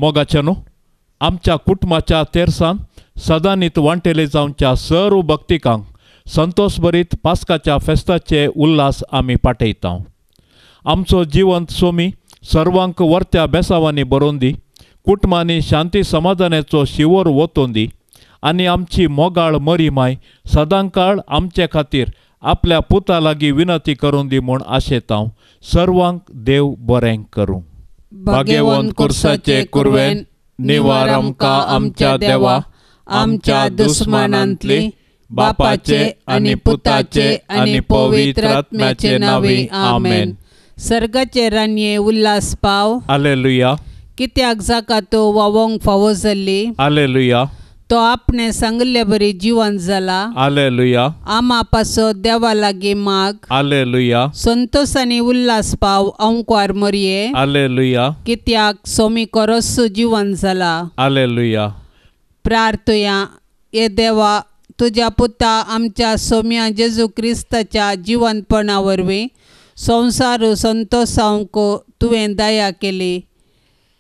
मोगाचेनो आमच्या कुटुंबाच्या तेरसान सदांनीत वांटेले जावच्या सर्व भक्तिकांक संतोष भरीत पास्काच्या फेस्ताचे उल्हास आमी पाठयता। आमचो जिवंत सोमी सर्वांक वर्त्या बेसावांनी बरोवन दी, कुटुंबांनी शांती समाधानाचो शिवर वतोवन दी आनी आमची मोगाळ मरी माय सदांकाळ आमचे खातीर आपल्या पुता लागीं विनंती करून दी म्हूण आशेतां। सर्वांक देव बरें करूं। भाग्यवंत कुर्साचे कुरवेन निवार आमकां आमच्या देवा, आमच्या दुस्मनांतली बापाचे आनी पुताचे आनी पवित्र आत्म्याचे नांवी आमेन। सर्गाचे रान्ये उल्हास पाव। हालेलुया। कित्याक जाका तो वावोंक फावो जाल्ली। हालेलुया। तो आपणे सांगले बरी जिवंत जाला। हालेलुया। आमा पासो देवा लागीं माग। हालेलुया। संतोष आनी उल्हास पाव अंकवार मरये। हालेलुया। कित्याक सोमी कोरोसो जिवंत जाला। हालेलुया। प्रार्थया ये देवा, तुझ्या पुता आमच्या सोम्या जेजू क्रिस्ताच्या जिवंतपणा वरवीं संवसार संतोषांक तुवें दया केली।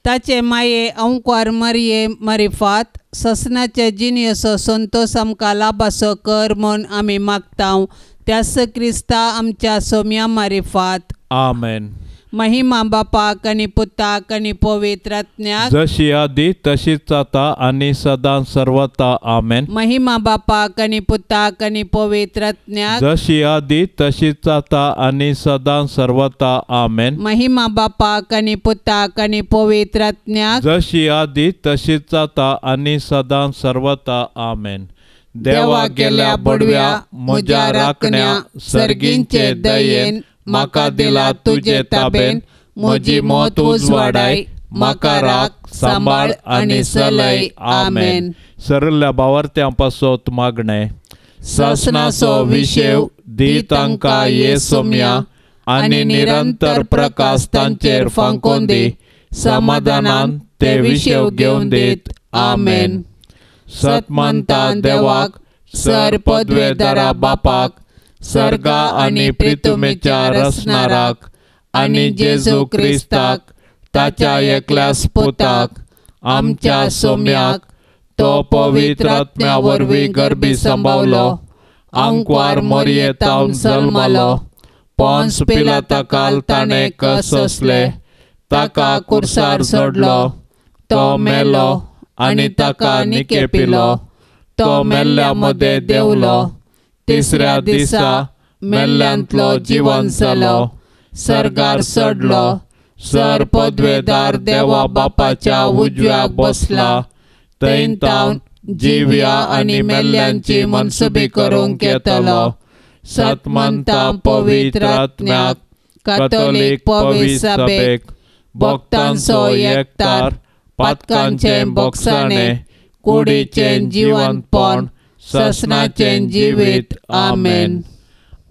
ताचे माये अंकवार मरये मारिफात ससनाचे जिनियसो संतोष आमकां लाभासो कर म्हूण आमी मागतां। त्यास क्रिस्ता आमच्या सोम्या मारिफात आमेन। महिमा बापाक आनी पुताक आनी पवित्र आत्म्याक जशी आदी तशीच जाता आनी सदां सर्वता आमेन। महिमा बापाक आनी पुताक आनी पवित्र आत्म्याक जशी आदी तशीच जाता आनी सदां सर्वता आमेन। महिमा बापाक आनी पुताक आनी पवित्र आत्म्याक जशी आदी तशीच जाता आनी सदां सर्वता आमेन। देवा गेल्या बडव्या म्हज्या राखण्या सर्गींचे दयेन म्हाका दिला तुजे ताबेन, म्हजी मोत उजवाडाय, म्हाका राख सांबाळ आनी चलय आमेन। सरल्या भावार्थ्यां पासत मागणें। ससनाचो विशेव दी तांकां ये सोम्या आनी निरंतर प्रकाश तांचेर फांकोन दी, समाधानान ते विशेव घेवन दीत आमेन। सतमंता देवाक, सर पदवेदारा बापाक, सर्गा आनी प्रितुमेच्या रसनाराक आनी जेजू क्रिस्ताक, ताच्या एकल्याच पुताक, आमच्या सोम्याक, तो पवित्र आत्म्या वरवीं गर्भी संभावलो, अंकवार मरयेतावन जल्मलो, पोंस पिलाताकाल ताणें कसले, ताका कुर्सार सोडलो, तो मेलो आनी ताका निकेपिलो, तो मेल्ल्या मदें देंवलो, तिसऱ्या दिसा मेल्ल्यांतलो जिवंत जालो, सर्गार चडलो, सर पदवेदार देवा बापाच्या उजव्या बसला, थंय तावन जिव्या आनी मेल्ल्यांची मनसुबी करूंक येतलो। सतमंता पवित्र आत्म्याक, कॅथोलीक पवित्र सभेक, भक्तांचो एकठार, पातकांचें भोगसाणें, कुडीचें जिवंतपण, ससनाचें जिवीत आमेन।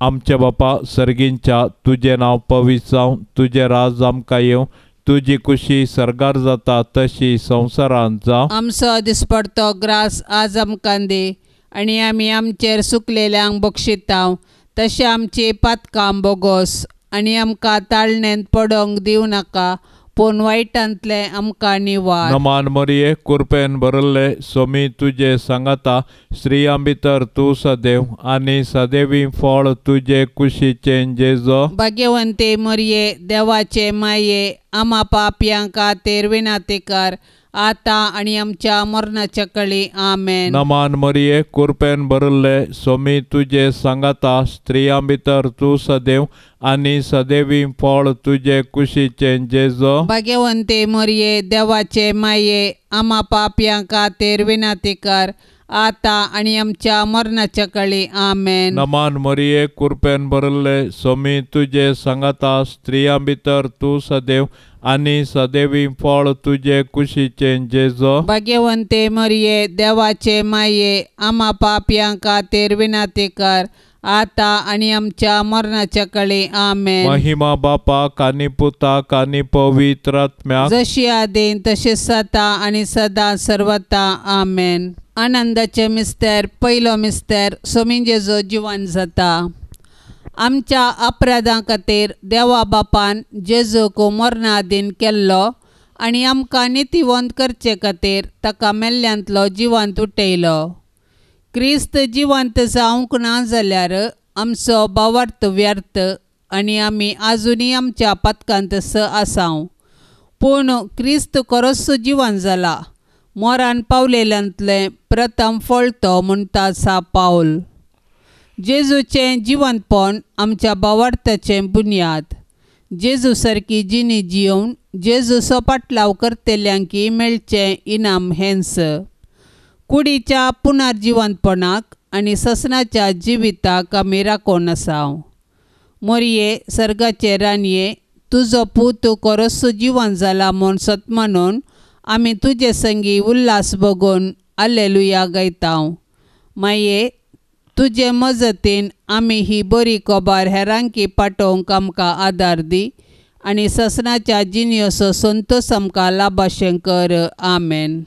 आमचे बापा सर्गींच्या, तुझे नांव पवित्र जावं, तुझे राज आमकां येवं, तुजी खुशी सर्गार जाता तशी संवसारांत जावं। आमचो दिसपडतो ग्रास आज आमकां दी, आनी आमी आमचेर सुकलेल्यांक बक्षितांव, तशें आमची पातकां बोगोस, आनी आमकां ताळणेंत पडोंक दिवं नाका, पूण वायटांतले आमकां निवार। नमान मरिये कुरपेन भरल्ले सोमी तुजे सांगाता, स्त्रियां भितर तूं सदैव आनी सदैवी फळ तुजे कुशीचें जेजो। भाग्यवंते मरिये देवाचे माये, आमा पापयां खातीर विनाती कर, आता आनी आमच्या मरणाच्या कळी आमेन। नमान मरिये कुरपेन भरल्ले सोमी तुजे सांगाता, स्त्रियां भितर तूं सदैव आनी सदैवी फळ तुजे कुशीचें जेजो। भाग्यवंते मरिये देवाचे माये, आमा पापयां खातीर विनाती कर, आता आनी आमच्या मरणाच्या कळी आमेन। नमान मरिये कुरपेन भरल्ले सोमी तुजे सांगाता, स्त्रियां भितर तूं सदैव आनी सदैवी फळ तुजे कुशीचें जेजो। भाग्यवंते मरिये देवाचे माये, आमा पापयां खातीर विनाती कर, आता आनी आमच्या मरणाच्या कळी आमेन। महिमा बापाक आनी पुताक आनी पवित्र आत्म्याक, जशी आदीं तशीच जाता आनी सदां सर्वता आमेन। आनंदाचे मिस्तेर, पयलो मिस्तेर, सोमी जेजू जिवंत जाता। आमच्या अपराधां खातीर देवा बापान जेजूक मरणा अधीन केल्लो आनी आमकां नितिवंत करचे खातीर ताका मेल्ल्यांतलो जिवंत उठयलो. क्रिस्त जिवंत जावंक ना जाल्यार आमचो भावार्थ व्यर्थ आनी आमी आजुनी आमच्या पातकांत आसांव. पूण क्रिस्त खरोच जिवन जाला. मोरान पावलेल्यांतलें प्रथम फळ तो म्हणटा सा पावल. जेजूचें जिवंतपण आमच्या भावार्थाचें बुन्याद. जेजू सारकी जिणी जिवन जेजूचो पाटलाव करतेल्यांकी मेळचें इनाम हेंच. कुडीच्या पुनर्जिवंतपणाक आनी ससनाच्या जिविताक आमी राखून आसाव. मोरये सर्गाचे रानये, तुजो पूत खरोच जिवन जाला म्हूण सतमानून आमी तुजे संगी उल्हास भोगून हालेलुया गायतांव. माये, तुजे मजतीन आमी ही बरी खबर हेरांकी पाठोवंक आमकां आदार दी आनी ससनाच्या जिणयोचो संतोश आमकां लाभाशें कर. आमेन.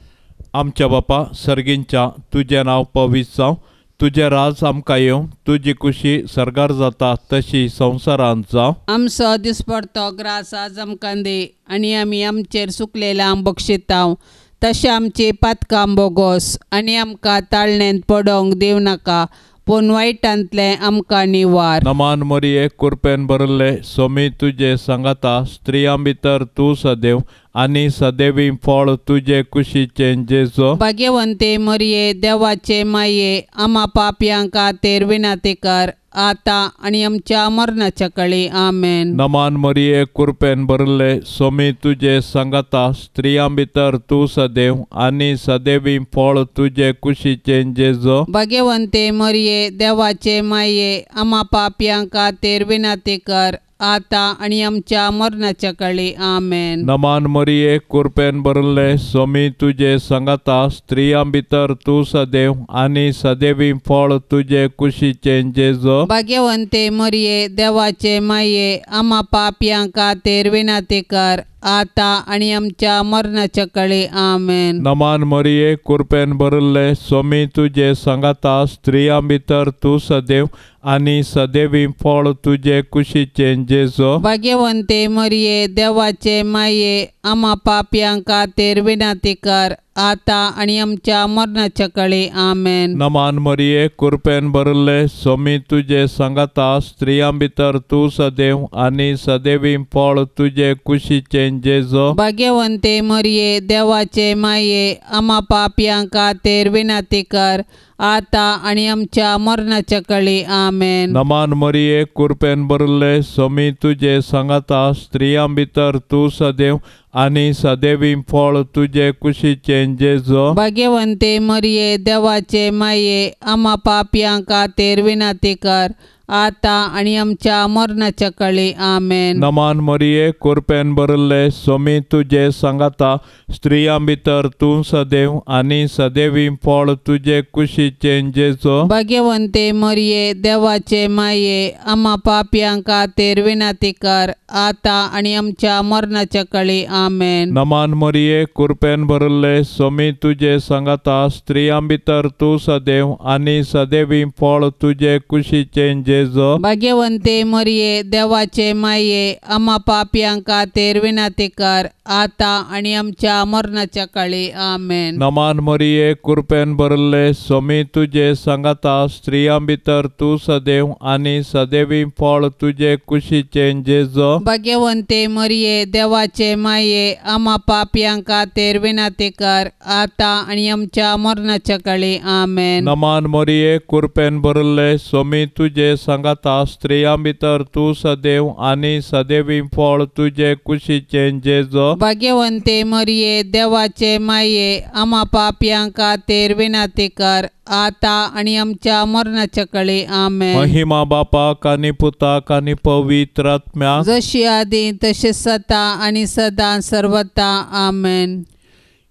आमच्या बापा सर्गींच्या तुजें नांव पवित्र जावं. तुजें राज आमकां येवं. तुजी कुशी सर्गार जाता तशी संवसारांत जावं. आमचो दिसपडतो ग्रास आज आमकां दे आनी आमी आमचेर चुकलेल्यांक बक्षितांव तशें आमची पातकां बोगोस आनी आमकां ताळणेंत पडोवंक दिवं नाका पूण वायटांतलें आमकां निवार. नमान मरिये कृपेन भरले सोमी तुजे सांगाता स्त्रियां भितर तूं सदैव आनी सदैवी फळ तुजे कुशीचें जेजो. भाग्यवंते मरिये देवाचे माये आम्हा पापयांक खातीर विनाती कर आता आनी आमच्या मरणाच्या काळी. आमेन. नमान मरिये कृपेन भरले सोमी तुजे सांगाता स्त्रियां भितर तूं सदैव आनी सदैवी फळ तुजे कुशीचें जेजो. भाग्यवंते मरिये देवाचे माये आम्हा पापयांक खातीर विनाती कर आता आनी आमच्या मरणाच्या काळी. आमेन. नमान मरिये कृपेन भरले सोमी तुजे सांगाता स्त्रियां भितर तूं सदैव आनी सदैवी फळ तुजे कुशीचें जेजो. भाग्यवंते मरिये देवाचे माये आम्हा पापयांक खातीर विनाती कर आता आनी आमच्या मरणाच्या काळी. आमेन. नमान मरिये कृपेन भरले सोमी तुजे सांगाता स्त्रियां भितर तूं सदैव आनी सदैवी फळ तुजे कुशीचें जेजो. भाग्यवंते मरिये देवाचे माये आम्हा पापयांक खातीर विनाती कर आता आनी आमच्या मरणाच्या काळी. आमेन. नमान मरिये कृपेन भरले सोमी तुजे सांगाता स्त्रियां भितर तूं सदैव आनी सदैवी फळ तुजे कुशीचें जेजो. भाग्यवंते मरिये देवाचे माये आम्हा पापयांक खातीर विनाती कर आता आनी आमच्या मरणाच्या काळी. आमेन. नमान मरिये कृपेन भरले सोमी तुजे सांगाता स्त्रियां भितर तूं सदैव आनी सदैवी फळ तुजे कुशीचें जेजो. भाग्यवंते मरिये देवाचे माये आम्हा पापयांक खातीर विनाती कर आता आनी आमच्या मरणाच्या काळी. आमेन. नमान मरिये कृपेन भरले सोमी तुजे सांगाता स्त्रियां भितर तूं सदैव आनी सदैवी फळ तुजे कुशीचें जेजो. भाग्यवंते मरिये देवाचे माये आम्हा पापयांक खातीर विनाती कर आता आनी आमच्या मरणाच्या काळी. आमेन. नमान मरिये कृपेन भरले सोमी तुजे सांगाता स्त्रियां भितर तूं सदैव आनी सदैवी फळ तुजे कुशीचें जेजो. भाग्यवंते मरिये देवाचे माये आम्हा पापयांक खातीर विनाती कर आता आनी आमच्या मरणाच्या काळी. आमेन. नमान मरिये कृपेन भरले सोमी तुजे सांगाता स्त्रियां भितर तूं सदैव आनी सदैवी फळ तुजे कुशीचें जेजो. भाग्यवंते मरिये देवाचे माये आम्हा पापयांक खातीर विनाती कर आता आनी आमच्या मरणाच्या काळी. आमेन. नमान मरिये कृपेन भरले सोमी तुजे सांगाता स्त्रियां भितर तूं सदैव आनी सदैवी फळ तुजे कुशीचें जेजो. भाग्यवंते मरिये देवाचे माये आम्हा पापयांक खातीर विनाती कर आता आनी आमच्या मरणाच्या काळी. आमेन. महिमा बापाक आनी पुताक आनी पवित्र आत्म्याक जशी आदी तशेंच आता आनी सदां सर्वता. आमेन.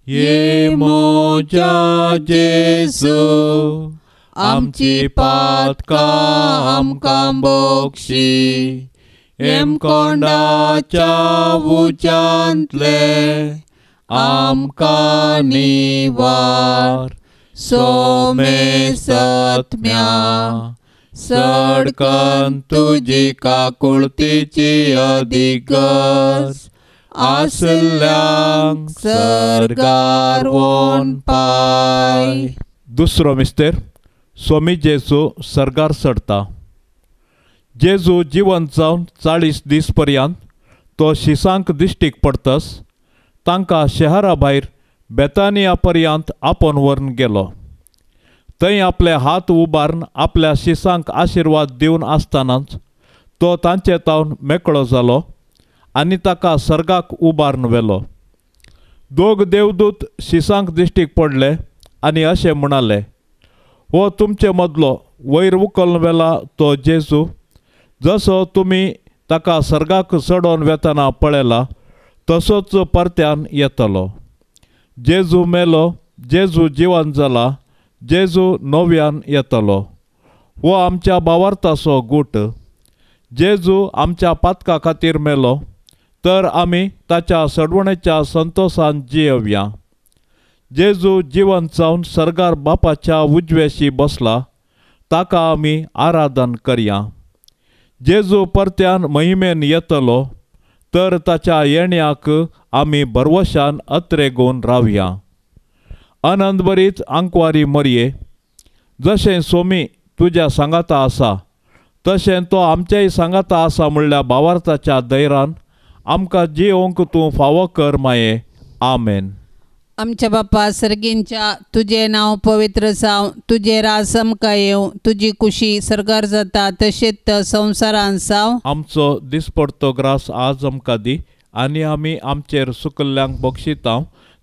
ये मोजा जेजू आमची पातकां आमकां बोगशी. हेमकोंडाच्या उंचांतले आमकां निवार. सोमे सत्म्या सडकन तुजी काकुळतीची अधिगस आसल्यांक सरगार वोन पाय. दुसरो मिस्तेर स्वामी जेजू सरगार चडटा. जेजू जिवंत जावन 40 दीस पर्यंत तो शिसांक दिश्टीक पडटस तांकां शहरा भायर बेतानिया पर्यंत आपोवन व्हरून गेलो. थंय आपले हात उबारून आपल्या शिसांक आशिर्वाद दिवन आसतनाच तो तांचे तावन मेकळो जालो आनी ताका सर्गाक उबारून व्हेलो. दोग देवदूत शिसांक दिश्टीक पडले आनी अशें म्हणाले, हो तुमचे मदलो वयर उखलून व्हेला तो जेजू, जसो तुमी ताका सर्गाक चडोवन वेतना पळयला तसोच परत्यान येतलो. जेजू मेलो, जेजू जिवंत जाला, जेजू नव्यान येतलो. हो आमच्या भावार्थाचो गूट. जेजू आमच्या पातका खातीर मेलो तर आमी ताच्या सडवणेच्या संतोशान जियेवया. जेजू जिवंत जावन सर्गार बापाच्या उजवेशी बसला, ताका आमी आराधन करया. जेजू परत्यान महिमेन येतलो तर ताच्या येण्याक आमी भरवशान अत्रेगून रावया. आनंदभरीत आंकवारी मरये, जशें सोमी तुज्या सांगाता आसा तशें तो आमच्याय सांगाता आसा म्हणल्या भावार्थाच्या धैर्यान आमकां जियोंक तूं फावो कर माये. आमेन. आमच्या बापा सर्गींच्या तुझे नांव पवित्र जावं, तुझे राज आमकां येवं, तुजी कुशी सरगार जाता तशेंच संवसारान जावं. आमचो दिसपडतो ग्रास आज आमकां दी आनी आमी आमचेर सुकल्ल्यांक बक्षितां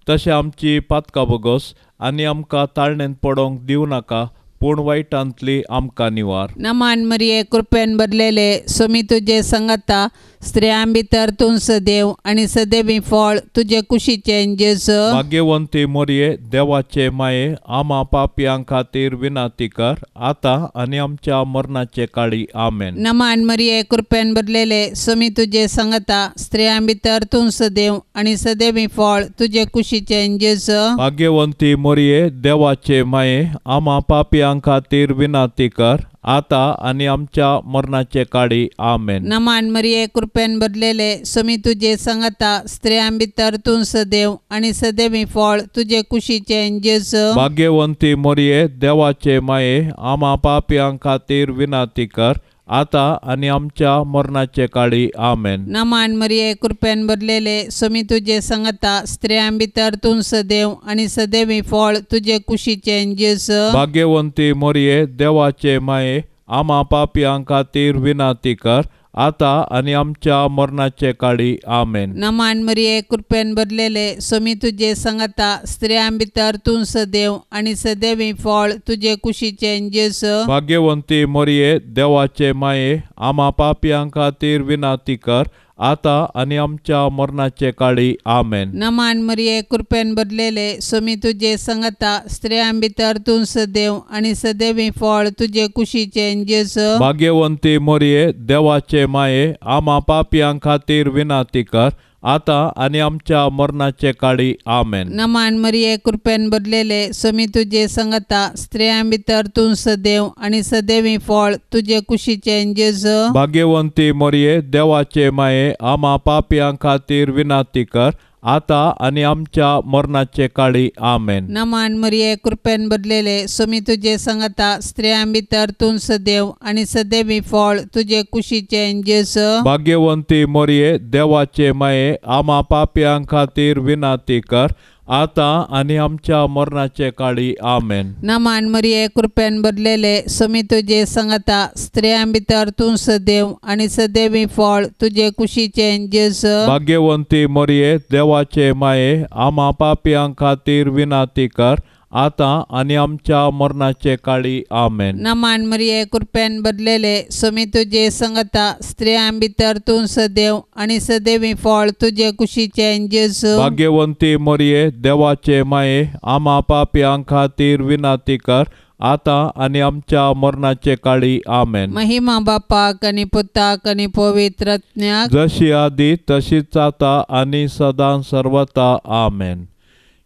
तशें आमची पातकां बोगोस आनी आमकां ताळणेन पडोंक दिवं नाका पूण वायटांतली आमकां निवार. नमान मरिये कृपेन भरलेले सोमी तुजे संगता स्त्रियां भितर तूं सदैव आनी सदैवी फळ तुजे कुशीचे जेजू. भाग्यवंती मोरये देवाचे माये आमा पापयां खातीर विनाती कर आतां आनी आमच्या मरणाचे काळी. आमेन. नमान मरिये कृपेन भरलेले सोमी तुजे संगता स्त्रियां भितर तूं सदैव आनी सदैवी फळ तुजे कुशीचे जेजू. भाग्यवंती मोरये देवाचे माये आमा पापयां खातीर विनाती कर आतां आनी आमच्या मरणाचे काळी. आमेन. नमान मरिये कृपेन भरलेले सोमी तुजे संगता स्त्रियां भितर तूं सदैव आनी सदैवी फळ तुजे कुशीचे जेजू. भाग्यवंती मोरये देवाचे माये आमा पापयां खातीर विनाती कर आतां आनी आमच्या मरणाचे काळी. आमेन. नमान मरिये कृपेन भरलेले सोमी तुजे संगता स्त्रियां भितर तूं सदैव आनी सदैवी फळ तुजे कुशीचे जेजू. भाग्यवंती मोरये देवाचे माये आमा पापयां खातीर विनाती कर आतां आनी आमच्या मरणाचे काळी. आमेन. नमान मरिये कृपेन भरलेले सोमी तुजे संगता स्त्रियां भितर तूं सदैव आनी सदैवी फळ तुजे कुशीचे जेजू. भाग्यवंती मोरये देवाचे माये आमा पापयां खातीर विनाती कर आतां आनी आमच्या मरणाचे काळी. आमेन. नमान मरिये कृपेन भरलेले सोमी तुजे संगता स्त्रियां भितर तूं सदैव आनी सदैवी फळ तुजे कुशीचे जेजू. भाग्यवंती मोरये देवाचे माये आमा पापयां खातीर विनाती कर आतां आनी आमच्या मरणाचे काळी. आमेन. नमान मरिये कृपेन भरलेले सोमी तुजे संगता स्त्रियां भितर तूं सदैव आनी सदैवी फळ तुजे कुशीचे जेजू. भाग्यवंती मोरये देवाचे माये आमा पापयां खातीर विनाती कर आतां आनी आमच्या मरणाचे काळी. आमेन. नमान मरिये कृपेन भरलेले सोमी तुजे संगता स्त्रियां भितर तूं सदैव आनी सदैवी फळ तुजे कुशीचे जेजू. भाग्यवंती मोरये देवाचे माये आमा पापयां खातीर विनाती कर आतां आनी आमच्या मरणाचे काळी. आमेन. नमान मरिये कृपेन भरलेले सोमी तुजे संगता स्त्रियां भितर तूं सदैव आनी सदैवी फळ तुजे कुशीचे जेजू. भाग्यवंती मोरये देवाचे माये आमा पापयां खातीर विनाती कर आतां आनी आमच्या मरणाचे काळी. आमेन. नमान मरिये कृपेन भरलेले सोमी तुजे संगता स्त्रियां भितर तूं सदैव आनी सदैवी फळ तुजे कुशीचे जेजू. भाग्यवंती मोरये देवाचे माये आमा पापयां खातीर विनाती कर आतां आनी आमच्या मरणाचे काळी. आमेन. महिमा बापाक आनी पुताक आनी पवित्रत्म्याक जशी आदी तशीच आता आनी सदां सर्वता. आमेन.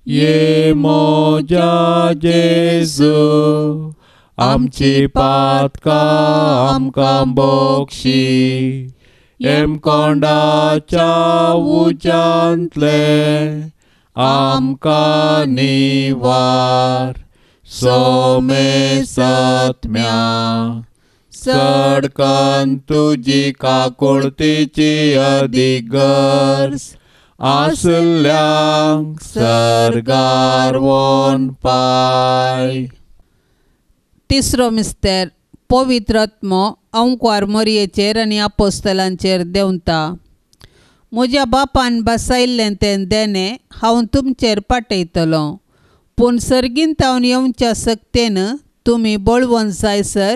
ये मोजा जेजू आमची पातकां आमकां बक्षी. हेमकोंडाच्या उज्यांतले आमकां निवार. सोमेसात्म्या सडकन तुजी काकुळतीची अधिगर्स आसल्यांक सर्गार वोन पाय. तिसरो मिस्तेर पवित्र आत्मो अंकुर मरयेचेर आनी आपोस्तलांचेर देंवता. म्हज्या बापान बसयल्लें तें देणें हांव तुमचेर पाठयतलों. पूण सर्गींतावन येवच्या सक्तेन तुमी बळवंत जायसर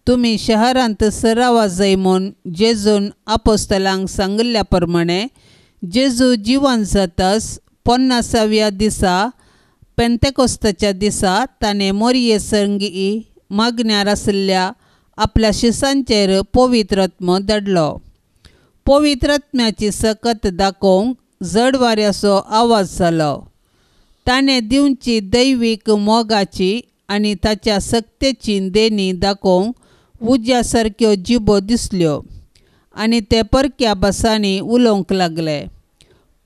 तुमी शहरांत सरावा जाय म्हूण जेजून आपोस्तलांक सांगिल्ल्या प्रमाणे जेजू जिवंत जाताच 50व्या दिसा पेंतेकोस्ताच्या दिसा ताणें मरये संगी मागण्यार आशिल्ल्या आपल्या शिसांचेर पवित्र आत्मो धाडलो. पवित्र आत्म्याची सकत दाखोवंक जड वाऱ्याचो आवाज जालो. ताणें दिवची दैवीक मोगाची आनी ताच्या सक्तेची देणी दाखोवंक उज्या सारक्यो जिबो दिसल्यो आनी ते परक्या भासांनी उलोवंक लागले.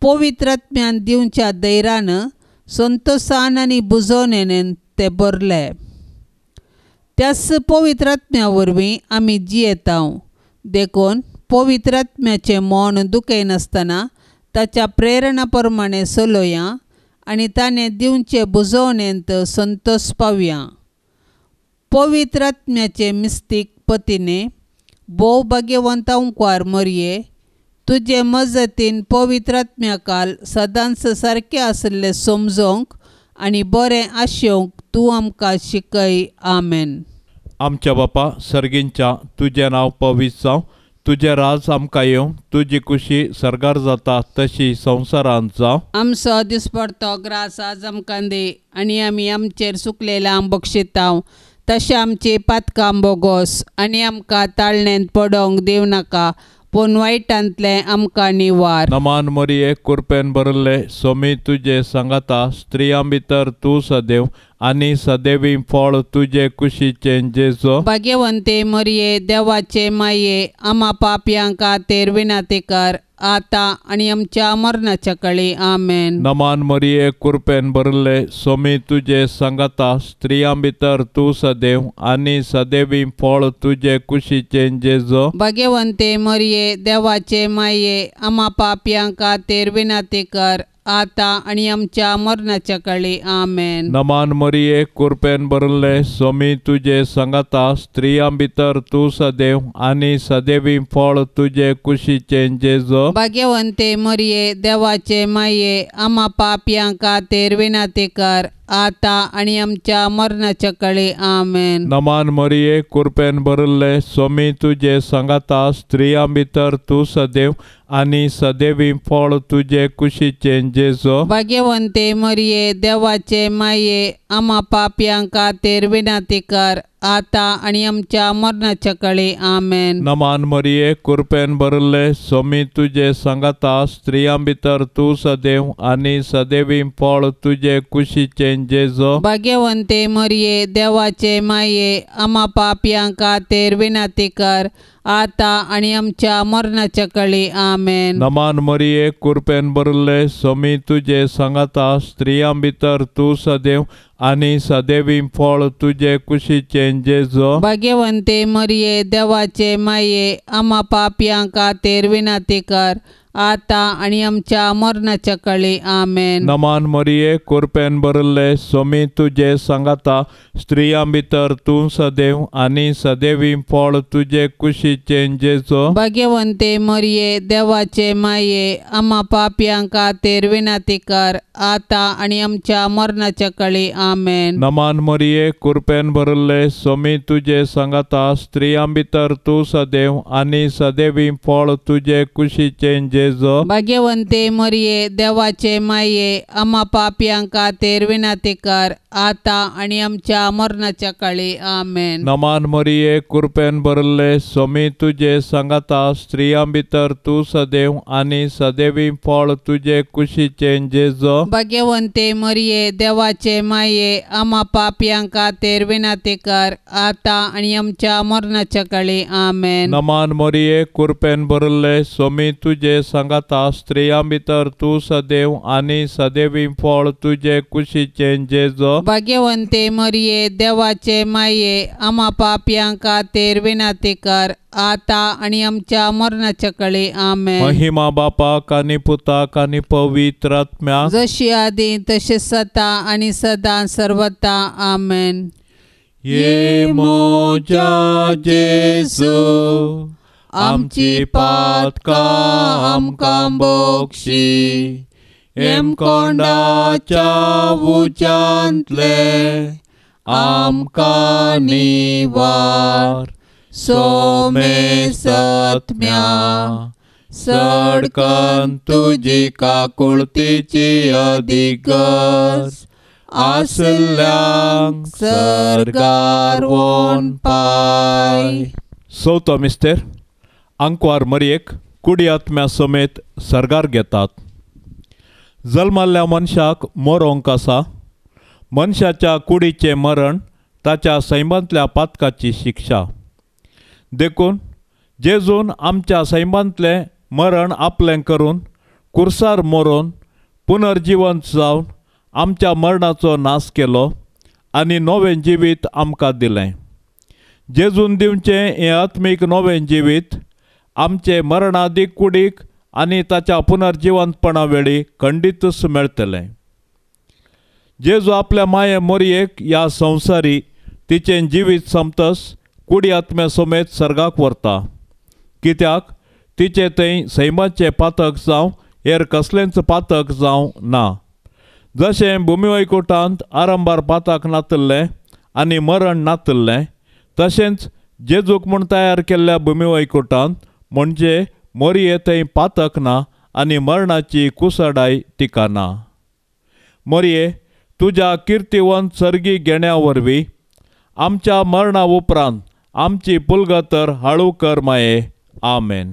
पवित्र आत्म्यान दिवच्या धैर्यान संतोशान आनी बुजवणेन ते भरले. त्याच पवित्र आत्म्या वरवीं आमी जियेतांव. देखून पवित्र आत्म्याचें मन दुखयनासतना ताच्या प्रेरणा प्रमाणे चलोया आनी ताणें दिवचे बुजवणेंत संतोश पावया. पवित्र आत्म्याचे मिस्तीक पतीने भोव भाग्यवंत अंकुर मरये, तुजे मजतीन पवित्र आत्म्याकाल सदांच सारकें आसलें समजोवंक आनी बरें आशेवंक तूं आमकां शिकय. आमेन. आमच्या बापा सर्गींच्या तुजें नांव पवित्र जावं. तुजें राज आमकां येवं. तुजी कुशी सर्गार जाता तशी संवसारांत जावं. आमचो दिसपडतो ग्रास आज आमकां दे आनी आमी आमचेर चुकलेल्यांक बक्षितांव. तशें आमची पातकां बोगोस आनी आमकां ताळणेंत पडोवंक दिव नाका, पूण वायटांतलें आमकां निवार. नमान मरिये कृपेन भरले सोमी तुजे सांगाता स्त्रियां भितर तूं सदैव आनी सदैवी फळ तुजे कुशीचें जेजो. भाग्यवंते मरये देवाचे माये आम्हा पापयांक खातीर विनाती कर, आता आनी आमच्या मरणाच्या काळी. आमेन. नमान मरिये कृपेन भरले सोमी तुजे सांगाता स्त्रियां भितर तूं सदैव आनी सदैवी फळ तुजे कुशीचें जेजो. भाग्यवंते मरये देवाचे माये आम्हा पापयांक खातीर विनाती कर, आता आनी आमच्या मरणाच्या काळी. आमेन. नमान मरिये कृपेन भरले सोमी तुजे सांगाता स्त्रियां भितर तूं सदैव आनी सदैवी फळ तुजे कुशीचें जेजो. भाग्यवंते मरये देवाचे माये आम्हा पापयांक खातीर विनाती कर, आता आनी आमच्या मरणाच्या काळी. आमेन. नमान मरिये कृपेन भरले सोमी तुजे सांगाता स्त्रियां भितर तूं सदैव आनी सदैवी फळ तुजे कुशीचें जेजो. भाग्यवंते मरये देवाचे माये आम्हा पापयांक खातीर विनाती कर, आता आनी आमच्या मरणाच्या काळी. आमेन. नमान मरिये कृपेन भरले सोमी तुजे सांगाता स्त्रियां भितर तूं सदैव आनी सदैवी फळ तुजे कुशीचें जेजो. भाग्यवंते मरये देवाचे माये आम्हा पापयांक खातीर विनाती कर, आता आनी आमच्या मरणाच्या काळी. आमेन. नमान मरिये कृपेन भरले सोमी तुजे सांगाता स्त्रियां भितर तूं सदैव आनी सदैवी फळ तुजे कुशीचें जेजो. भाग्यवंते मरये देवाचे माये आम्हा पापयांक खातीर विनाती कर, आता आनी आमच्या मरणाच्या काळी. आमेन. नमान मरिये कृपेन भरले सोमी तुजे सांगाता स्त्रियां भितर तूं सदैव आनी सदैवी फळ तुजे कुशीचें जेजो. भाग्यवंते मरये देवाचे माये आम्हा पापयांक खातीर विनाती कर, आता आनी आमच्या मरणाच्या काळी. आमेन. नमान मरिये कृपेन भरले सोमी तुजे सांगाता स्त्रियां भितर तूं सदैव आनी सदैवी फळ तुजे कुशीचें जेजो. भाग्यवंते मरये देवाचे माये आम्हा पापयांक खातीर विनाती कर, आता आणि आमच्या मरणाच्या काळी आमेन. नमान मरिये कृपेन भरले स्वामी तुझे सांगाता स्त्रियां भितर तू सदैव आणि सदैवी फळ तुझे कुशीचे जेजो. भाग्यवंते मरिये देवाचे माये आम्हा पापियांक खातीर विनंती कर आता आणि आमच्या मरणाच्या काळी आमेन. नमान मरिये कृपेन भरले स्वामी तुझे सांगाता स्त्रियां भितर तू सदैव आणि सदैवी फळ तुझे कुशीचे जेजो. भाग्यवंते मरिये देवाचे माये आम्हा पापियांक खातीर विनंती कर आता आणि आमच्या मरणाच्या काळी आमेन. महिमा बापाक आणि पुताक आणि पवित्र आत्म्या जशी आधी तसे सता आणि सदा सर्वता आमेन. ये मोजा जेजू आमची पातका आमकां बोक्षी एम कोंडाच्या उच्यांतले आमकां निवार. सोमे सत्म्या सडकन तुजी काकुळतीची अधिगस आसल्यांक सरगार वोन पाय. चवथो मिस्तेर आंकवार मरयेक कुडी आत्म्या समेत सरगार घेतात. जल्माल्ल्या मनशाक मरोंक आसा. मनशाच्या कुडीचे मरण ताच्या सैमांतल्या पातकाची शिक्षा. देखून जेजून आमच्या सैमांतले मरण आपलें करून कुर्सार मरून पुनर्जिवंत जावन आमच्या मरणाचो नाश केलो आनी नवें जिवीत आमकां दिलें. जेजून दिवचें हें आत्मीक नवें जिवीत आमचे मरणादीक कुडीक आनी ताच्या पुनर्जिवंतपणा वेळी खंडीतच मेळटलें. जेजू आपल्या माये मरयेक ह्या संवसारी तिचें जिवीत सोंपतस कुडी आत्म्या समेत सर्गाक व्हरता. कित्याक तिचे थंय सैमाचें पातक जावं हेर कसलेंच पातक जावं ना. जशें भुमी वैकुंठांत आरंभार पातक नातल्लें आनी मरण नातल्लें तशेंच जेजूक म्हूण तयार केल्ल्या भुमी वैकुंठांत म्हणजे मरये थंय पातक ना आनी मरणाची कुसडाय तिका ना. मरये तुज्या किर्तिवंत सर्गी घेण्या वरवीं आमच्या मरणा उपरांत आमची पुलगतर हाळू कर माये. आमेन.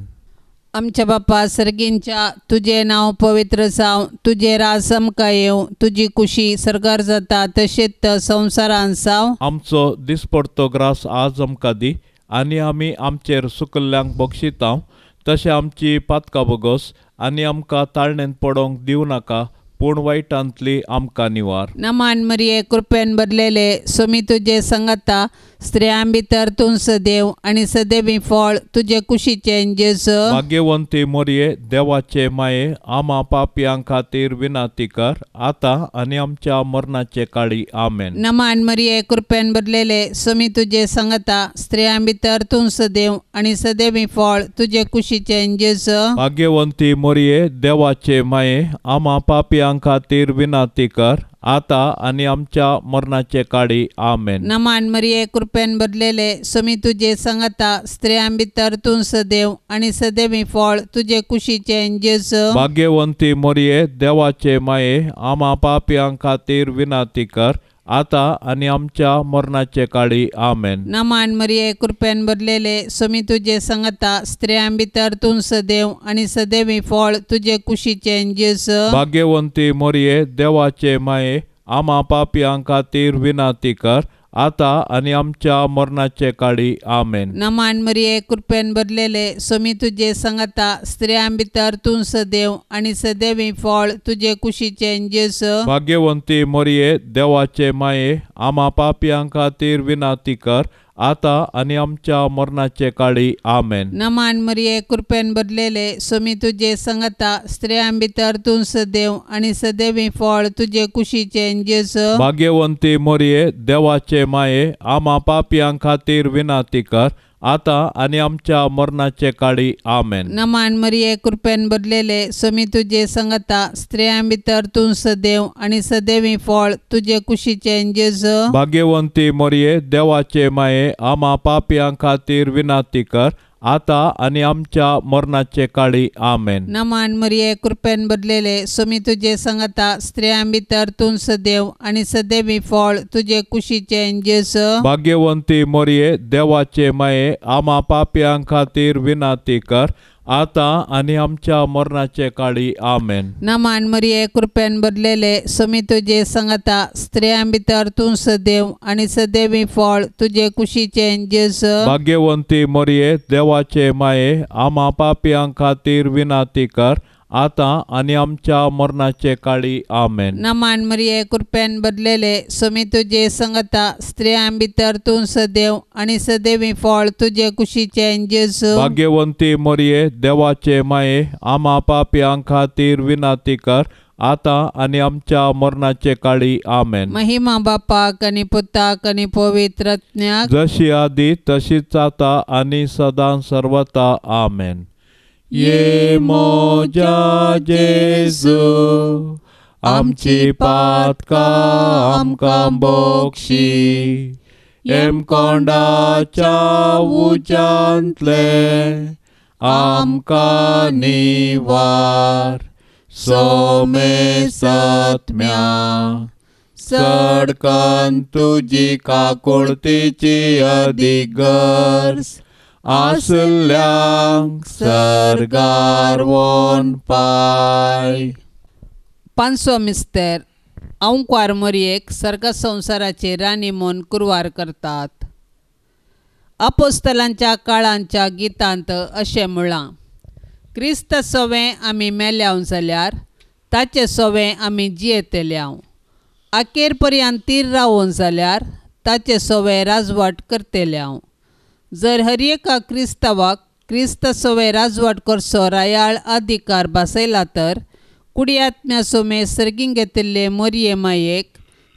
आमच्या बापा सर्गींच्या तुझे नाव पवित्र जावं तुझे राज आमकां येवं तुजी कुशी सरगार जाता तशेंच संवसारांत जावं. आमचो दिसपडतो ग्रास आज आमकां दी आनी आमी आमचेर सुकल्ल्यांक बक्षितांव तशें आमची पातकां बगोस आनी आमकां ताळणेंत पडोंक दिवं नाका पूण वायटांतली आमकां निवार. नमान मरिये कृपेन भरलेले सोमी तुजे संगता स्त्रियां भितर तूं सदैव आनी सदैवी फळ तुजे कुशीचे जेजू. भाग्यवंती मरये देवाचे माये आम्हा पापयां खातीर विनंती कर आता आनी आमच्या मरणाचे काळी. आमेन. नमान मरिये कृपेन भरलेले सोमी तुजे संगता स्त्रियां भितर तूं सदैव आनी सदैवी फळ तुजे कुशीचे जेजू. भाग्यवंती मरये देवाचे माये आम्हा पापयां खातीर विनंती कर आता आनी आमच्या मरणाचे काळी. आमेन. नमान मरिये कृपेन भरलेले सोमी तुजे संगता स्त्रियां भितर तूं सदैव आनी सदैवी फळ तुजे कुशीचे जेजू. भाग्यवंती मरये देवाचे माये आम्हा पापयां खातीर विनंती कर आता आनी आमच्या मरणाचे काळी. आमेन. नमान मरिये कृपेन भरलेले सोमी तुजे संगता स्त्रियां भितर तूं सदैव आनी सदैवी फळ तुजे कुशीचे जेजू. भाग्यवंती मरये देवाचे माये आम्हा पापयां खातीर विनंती कर आता आनी आमच्या मरणाचे काळी. आमेन. नमान मरिये कृपेन भरलेले सोमी तुजे संगता स्त्रियां भितर तूं सदैव आनी सदैवी फळ तुजे कुशीचे जेजू. भाग्यवंती मरये देवाचे माये आम्हा पापयां खातीर विनंती कर आता आनी आमच्या मरणाचे काळी. आमेन. नमान मरिये कृपेन भरलेले सोमी तुजे संगता स्त्रियां भितर तूं सदैव आनी सदैवी फळ तुजे कुशीचे जेजू. भाग्यवंती मरये देवाचे माये आम्हा पापयां खातीर विनंती कर आता आनी आमच्या मरणाचे काळी. आमेन. नमान मरिये कृपेन भरलेले सोमी तुजे संगता स्त्रियां भितर तूं सदैव आनी सदैवी फळ तुजे कुशीचे जेजू. भाग्यवंती मरये देवाचे माये आम्हा पापयां खातीर विनंती कर आता आणि आमच्या मरणाचे काळी आमेन. नमान मरिये कृपेन भरलेले स्वामी तुझे सांगता स्त्रियां भितर तूं सदैव आणि सदैवी फळ तुझे कुशीचे जेसु. भाग्यवंती मरिये देवाचे माये आम्हा पाप्यां खातीर विनाती कर आता आणि आमच्या मरणाचे काळी आमेन. नमान मरिये कृपेन भरलेले स्वामी तुझे सांगता स्त्रियां भितर तूं सदैव आणि सदैवी फळ तुझे कुशीचे जेसु. भाग्यवंती मरिये देवाचे माये आम्हा पाप्यां खातीर विनाती कर आता आणि आमच्या मरणाचे काळी आमेन. नमान मरिये कृपेन भरलेले स्वामी तुझे सांगता स्त्रियां भितर तूं सदैव आणि सदैवी फळ तुझे कुशीचे जेसु. भाग्यवंती मरिये देवाचे माये आम्हा पाप्यां खातीर विनाती कर आता आणि आमच्या मरणाचे काळी आमेन. महिमा बापाक आणि पुताक आणि पवित्रत्म्याक जशी आधी तशीच आता आणि सदां सर्वता आमेन. ये मोजा जेजू आमची पातकां आमकां बोगशी एम कोंडाच्या उज्यांतले आमकां निवार सोमे सत्म्या सडकान तुजी काकुळतीची अधिगर्स आसल्यांक सरगार वोन पाय. पांचवो मिस्तेर अंकार मरियेक सर्ग संवसाराची राणी म्हूण कुरवार करतात. अपोस्तलांच्या काळांच्या गितांत अशें म्हळां, क्रिस्त सोवें आमी मेल्याव जाल्यार ताचे सोवें आमी जियेतल्याव. अखेर पर्यंत तीर रावून जाल्यार ताचे सोवें राजवट करतल्याव. जर हर एका क्रिस्तावाक क्रिस्त सोवें राजवट करचो रायाळ अधिकार बसयला तर कुडियात्म्या सोमे सर्गीं घेतिल्ले मोरये मायेक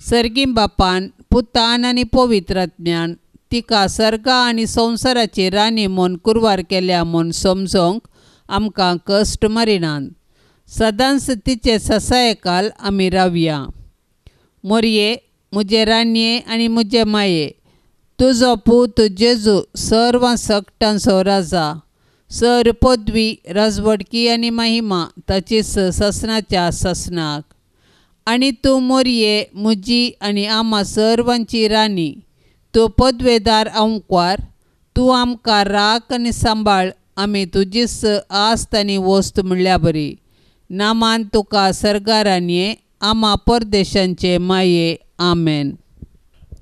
सर्गीं बापान पुतान आनी पवित्रात्म्यान तिका सर्गा आनी संवसाराची राणी म्हूण कुरवार केल्या म्हूण समजोवंक आमकां कश्ट मारिनात. सदांच तिचे ससायेकाल आमी रावया. मोरये मुजे राणये आनी मुजे माये तुजो पूत जेजू सर्वां सकटांचो राजा. सर पदवी राजवडकी आनी महिमा ताची ससनाच्या ससनाक. आनी तूं मोरये मुजी आनी आम्हा सर्वांची राणी. तूं पदवेदार अंकार. तूं आमकां राख आनी सांबाळ. आमी तुजीच आस्त आनी वस्त म्हणल्या बरी. नामान तुका सर्गा राणये आम्हा परदेशांचे माये आमेन.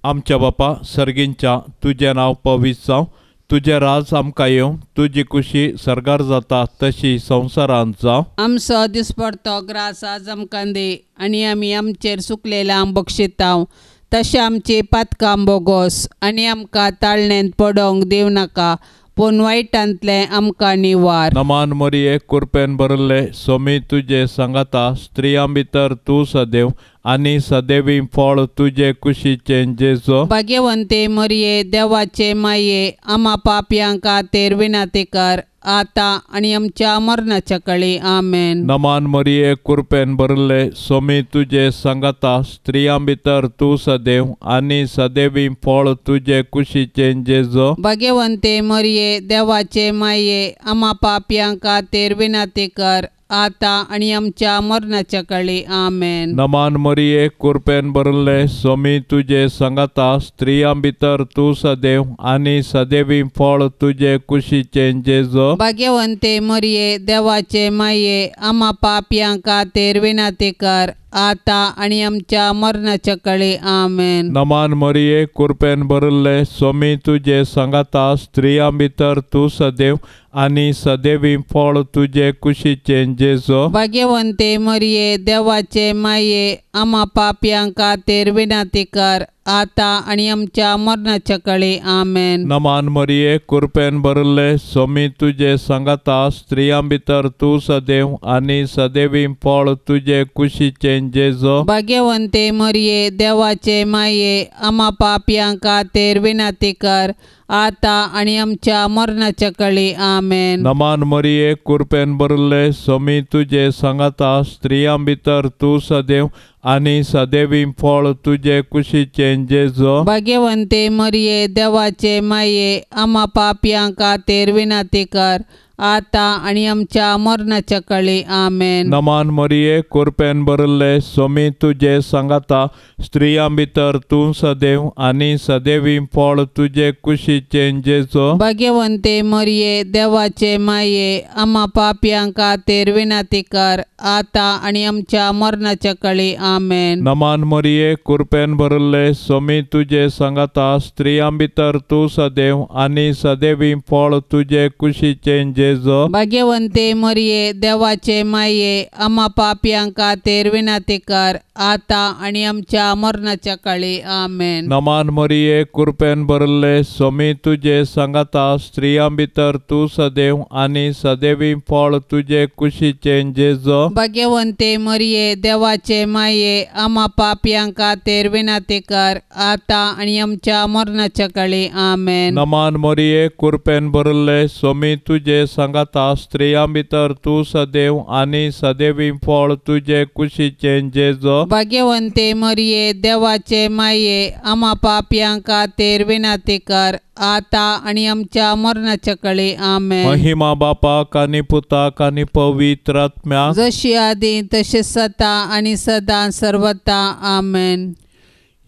आमच्या बापा सर्गींच्या तुझें नांव पवित्र जावं. तुझें राज आमकां येवं. तुजी कुशी सरगार जाता तशी संवसारांत जावं. आमचो दिसपडतो ग्रास आज आमकां दे आनी आमी आमचेर सुकलेल्यांक बक्षितांव. तशें आमची पातकां बोगोस आनी आमकां ताळणेंत पडोवंक दिवं नाका पूण वायटांतले आमकां निवार. नमान मरिये कृपेन भरले स्वामी तुजे सांगता स्त्रियां भितर तूं सदैव आनी सदैवी फळ तुजे कुशीचे जेजू. भाग्यवंते मरिये देवाचे माये आम्हा पाप्यां खातीर विनाती कर आता आनी आमच्या मरणाच्या काळी आमेन. नमान मरिये कृपेन भरले स्वामी तुजे सांगता स्त्रियां भितर तूं सदैव आनी सदैवी फळ तुजे कुशीचे जेजू. भाग्यवंते मरिये देवाचे माये आम्हा पाप्यां खातीर विनाती कर आता आनी आमच्या मरणाच्या काळी आमेन. नमान मरिये कृपेन भरले स्वामी तुजे सांगता स्त्रियां भितर तूं सदैव आनी सदैवी फळ तुजे कुशीचे जेजू. भाग्यवंते मरिये देवाचे माये आम्हा पाप्यां खातीर विनाती कर आता आनी आमच्या मरणाच्या काळी आमेन. नमान मरिये कृपेन भरले स्वामी तुजे सांगता स्त्रियां भितर तूं सदैव आनी सदैवी फळ तुजे कुशीचे जेजू. भाग्यवंते मरिये देवाचे माये आम्हा पाप्यां खातीर विनाती कर आता आनी आमच्या मरणाच्या काळी आमेन. नमान मरिये कृपेन भरले स्वामी तुजे सांगता स्त्रियां भितर तूं सदैव आनी सदैवी फळ तुजे कुशीचे जेजू. भाग्यवंते मरिये देवाचे माये आम्हा पाप्यां खातीर विनाती कर आता आणि आमच्या मरणाच्या काळी आमेन. नमान मरिये कृपेन भरले स्वामी तुझे सांगाता स्त्रियां भितर तू सदैव आणि सदैवी फळ तुझे कुशीचे जेजो. भाग्यवंते मरिये देवाचे माये आम्हा पापयांक खातीर विनंती कर आता आणि आमच्या मरणाच्या काळी आमेन. नमान मरिये कृपेन भरले स्वामी तुझे सांगाता स्त्रियां भितर तू सदैव आणि सदैवी फळ तुझे कुशीचे जेजो. भाग्यवंते मरिये देवाचे माये आम्हा पापयांक खातीर विनंती कर आता आणि आमच्या मरणाच्या काळी आमेन. नमान मरिये कृपेन भरले स्वामी तुझे सांगाता स्त्रियां भितर तू सदैव आणि सदैवी फळ तुझे कुशीचे जेजो. भाग्यवंते मरिये देवाचे माये आम्हा पापयांक खातीर विनंती कर आता आणि आमच्या मरणाच्या काळी आमेन. नमान मरिये कृपेन भरले स्वामी तुझे सांगाता स्त्रियां भितर तू सदैव आणि सदैवी फळ तुझे कुशीचे जेजो. भाग्यवंते मरिये देवाचे माये आम्हा पापयांक खातीर विनंती कर आता आणि आमच्या मरणाच्या काळी आमेन. नमान मरिये कृपेन भरले स्वामी तुझे सांगाता स्त्रियां भितर तू सदैव आणि सदैवी फळ तुझे कुशीचे जेजो. भाग्यवंते मरिये देवाचे माये आम्हा पापयांक खातीर विनंती कर आता आणि आमच्या मरणाच्या काळी आमेन. महिमा बापाक आणि पुताक आणि पवित्र आत्म्याक जशी आधी तसे सता आणि सदा सर्वता आमेन.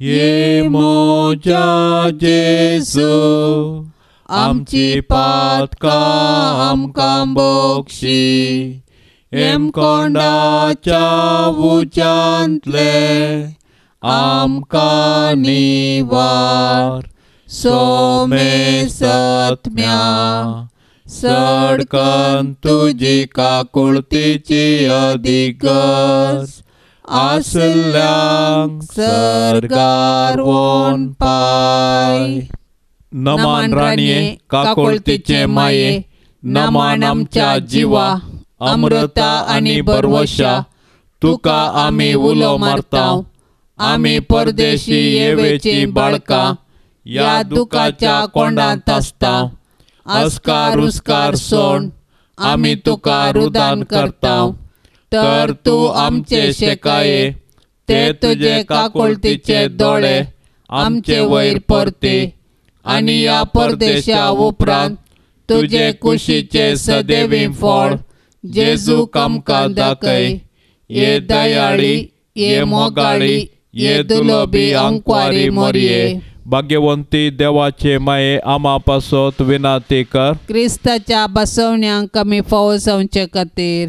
ये मोजा जेजू आमची पातकां आमकां बोक्षी एम कोंडाच्या उंचांतले आमकां निवार सोमे सत्म्या सडकन तुजी काकुळतीची अधिगस आसल्यांक सरगार वोन पाय. नमान राणये काकुळतीचे माये नमान आमच्या जिवा अमृता आणि बरवशा तुका आमी उलो मारताव. आमी परदेशी येवेची बाळकां या दुखाच्या कोंडांत आसताव. अस्कार उस्कार सोड आमी तुका रुदान करताव. तर तू आमचे शेकाये ते तुझे काकुळतीचे दोळे आमचे वयर परते आणि या परदेशा उपरांत तुझे कुशीचे सदैवी फळ जेजू आमकां दाखय. ये दयाळी ये मोगाळी ये दुलोबी अंकवारी मोरये. भाग्यवंती देवाचे माये आम्हा पासत विनंती कर. क्रिस्ताच्या बसवण्यांक कमी फावो जावचे खातीर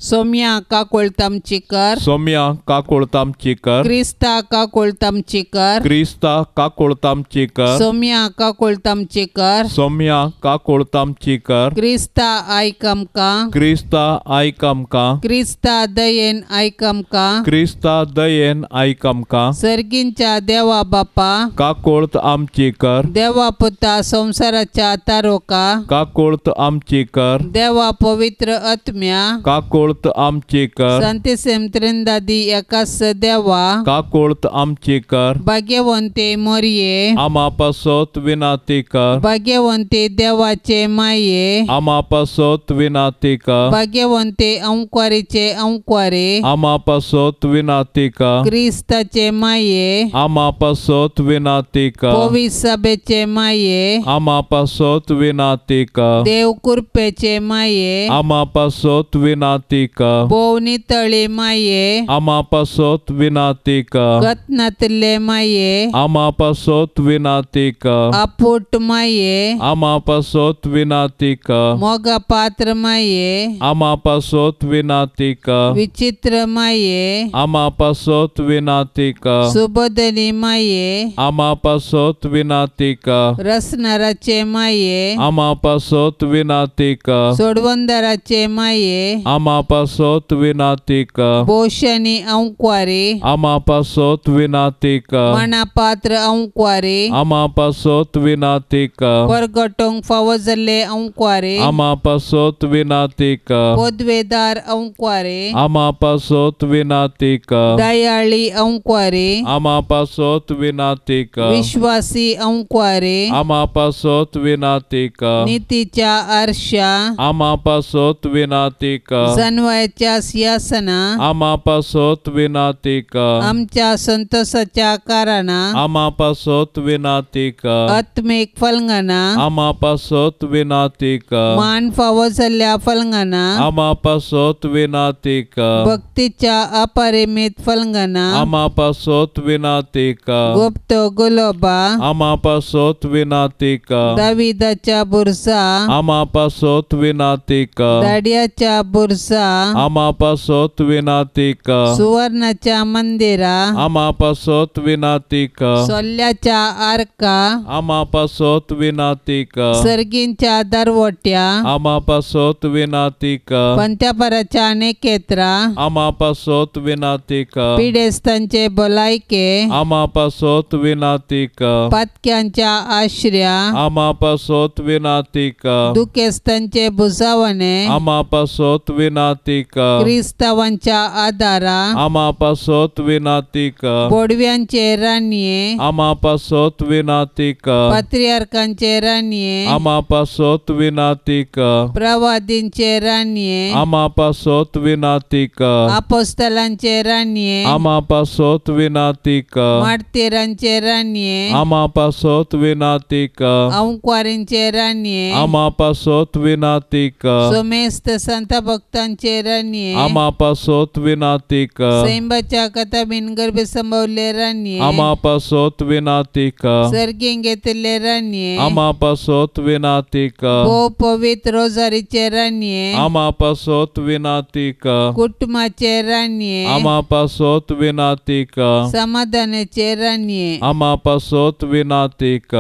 सोम्या काकुळतामची कर. सोम्या काकुळतामची कर. क्रिस्ता काकुळतामची कर. क्रिस्ता काकुळतामची कर. सोम्या काकुळतामची कर. सोम्या काकुळतामची कर. क्रिस्ता आयक आमकां. क्रिस्ता आयक आमकां. क्रिस्ता दयेन आयक आमकां. क्रिस्ता दयेन आयक आमकां. सर्गींच्या देवा बापा काकुळत आमची कर. देवा पुता संसाराच्या तारोका काकुळत आमची कर. देवा पवित्र आत्म्या काकुळत आमची कर. संतेसेम त्रिंदादी एकाच देवा काकुळत आमची कर. भाग्यवंते मोरये आम्हा पासत विनंती कर. भाग्यवंते देवाचे माये आम्हा पासत विनंती कर. भाग्यवंते अंकवारीचे अंकवारे आम्हा पासत विनंती कर. क्रिस्ताचे माये आम्हा पासत विनंती कर. पवित्र सभेचे माये आम्हा पासत विनंती कर. देव कृपेचे माये आम्हा पासत विनंती कर. बोवनी तळी माये आम्हा पासत विनंती कर. गतनातले माये आम्हा पासत विनंती कर. आपूट माये आम्हा पासत विनंती कर. मोगा पात्र माये आम्हा पासत विनंती कर. विचित्र माये आम्हा पासत विनंती कर. सुबोधनी माये आम्हा पासत विनंती कर. रसनाराचे माये आम्हा पासत विनंती कर. सोडवंदराचे माये आम्हा पासोत विनातीक भोशनी अंक्वारे आमा पासोत विनातीक मनापात्र अंक्वारे आमा पासोत विनातीक परगटोंक फावो जाल्ले अंक्वारे आमा पासोत विनातीक पदवेदार अंक्वारे आमा पासोत विनातीक दयाळी अंक्वारे आमा पासोत विनातीक विश्वासी अंक्वारे आमा पासोत विनातीक नीतीच्या आरशा आमा पासोत विनातीक जन्वयाच्या सिंहासना आमा पासोत विनातीक आमच्या संतोषाच्या कारणा आमा पासोत विनातीक आत्मिक फलंगना आमा पासोत विनातीक मान फावो जाल्ल्या फलंगना आमा पासोत विनातीक भक्तीच्या अपरिमित फलंगना आमा पासोत विनातीक गुप्त गुलोबा आमा पासोत विनातीक दाविदाच्या बुरसा आमा पासोत विनातीक दाड्याच्या बुरसा आमा पासोत विनातीक सुवर्णाच्या मंदिरा आमा पासोत विनातीक सोल्ल्याच्या आर्का आमा पासोत विनातीक सर्गींच्या दरवट्या आमा पासोत विनातीक पंत्यापराच्या नेकेत्रा आमा पासोत विनातीक पिडेस्तांचे भलायके आमा पासोत विनातीक पातक्यांच्या आश्र्या आमा पासोत विनातीक दुखेस्तांचे बुजावणे आमा पासोत विनातीक क्रिस्तावांच्या आदारा आमा पासोत विनातीक बोडव्यांचे रान्ये आमा पासोत विनातीक पात्रियार्कांचे रान्ये आमा पासोत विनातीक प्रवादींचे रान्ये आमा पासोत विनातीक आपोस्तलांचे रान्ये आमा पासोत विनातीक मार्तिरांचे रान्ये आमा पासोत विनातीक अंक्वारींचे रान्ये आमा पासोत विनातीक सोमेस्त संत भक्तांचे रान्ये आमा पासोत विनातीक सैंबाच्या कथाबीन गर्भ संभवले रान्ये आमा पासोत विनातीक सर्गीं घेतले रान्ये आमा पासोत विनातीक भोव पवित्र रोजारीचे रान्ये आमा पासोत विनातीक कुटुंबाचे रान्ये आमा पासोत विनातीक समाधानाचे रान्ये आमा पासोत विनातीक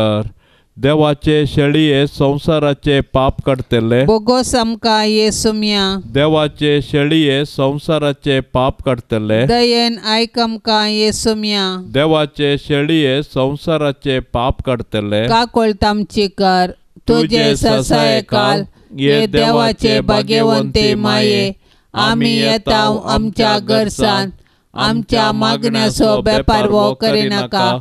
देवाचे शेळये संसाराचे पाप काडतले बोगोस आमकां येसुम्या देवाचे शेळये संसाराचे पाप काडतले दयेन आयक आमकां येसुम्या देवाचे शेळये संसाराचे पाप काडतले काकोळत आमची कर तुझे ससायकाल ये देवाचे भाग्यवंते माये आमी येताव आमच्या गरसान आमच्या मागण्याचो बेपार वो करिनाका